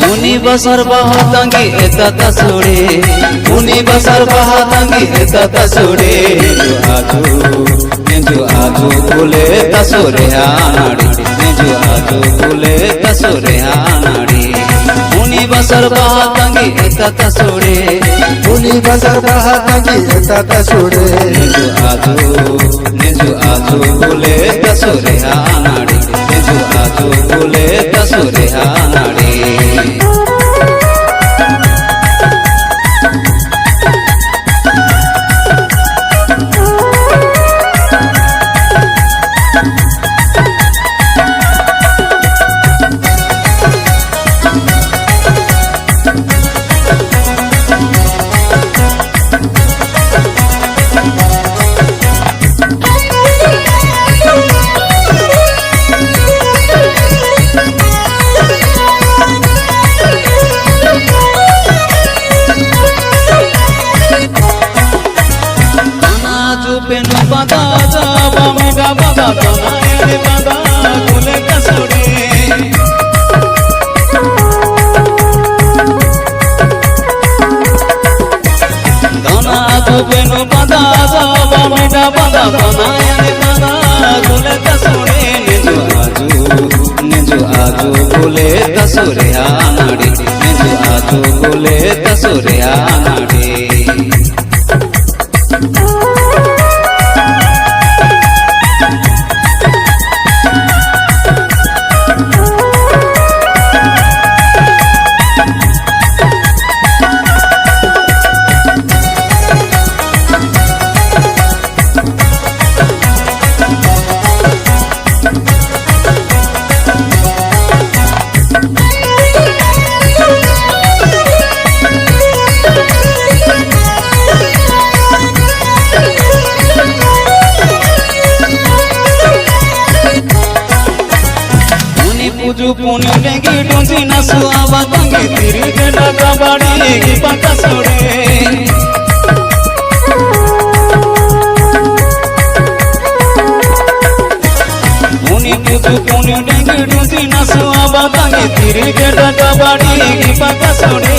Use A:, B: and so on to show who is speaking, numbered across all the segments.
A: उनी बसर बहातंगी एता तसुड़े उनी बसर बहातंगी एता तसुड़े नेजु आजू कुले तसुरे आनाड़ी नेजु आजू कुले तसुरे आनाड़ी उनी बसर बहातंगी एता तसुड़े
B: उनी बसर बहातंगी एता तसुड़े
A: नेजु आजू कुले तसुरे आनाड़ी नेजु आजू कुले तसुरे आनाड़ी पेनु बदा जाबा मेगा बदा बनाए बदा गुले कसुड़े दाना जो पेनु बदा जाबा मेगा बदा बनाए बदा गुले कसुड़े नेजु आजू गुले कसुरे आनाड़ी नेजु आजू गुले कसुरे आनाड़ी पुजु पुनी डेगी डोंसी नसु आवा तंगे तिरी के डगा बाड़ी की पका सोड़े पुनी पुजु पुनी डेगी डोंसी नसु आवा तंगे तिरी के डगा बाड़ी की पका सोड़े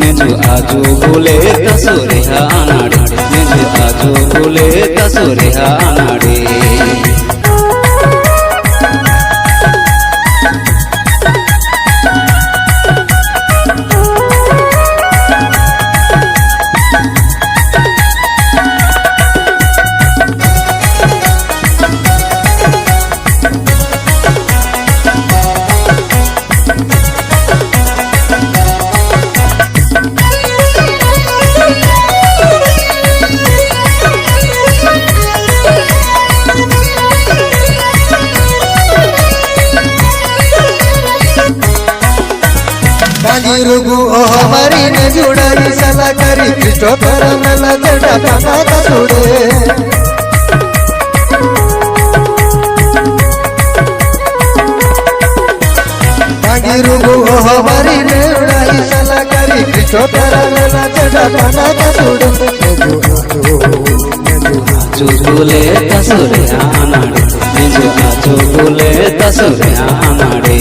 A: नेजु आजू बोले तसुरे आनाड़ी नेजु आजू बोले तसुरे आनाड़ी
B: रुगु ओ हमारी ने जुड़ाई सला करी कृष्ण पर मेला जड़ा पाना कसुड़े बागी रुगु ओ हमारी ने जुड़ाई सला करी कृष्ण पर मेला जड़ा पाना कसुड़े
A: आजू गुले तसुरे आनाड़ी नेजु आजू गुले तसुरे आनाड़ी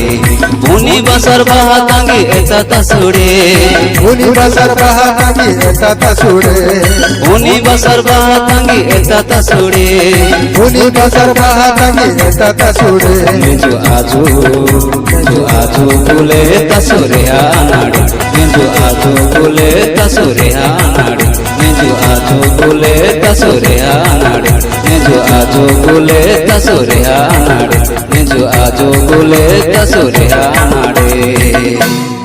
A: उनी बसर बहातंगी एता तसुड़े
B: उनी बसर बहातंगी एता तसुड़े
A: उनी बसर बहातंगी एता तसुड़े
B: उनी बसर बहातंगी एता तसुड़े
A: नेजु आजू गुले तसुरे आनाड़ी नेजु आजू गुले तसुरे आनाड़ी नेजु आजू गुले तसुरे आनाड़ी नेजु आजू गुले तसुरे आनाड़ी नेजु आजू गुले तसुरे आनाड़ी।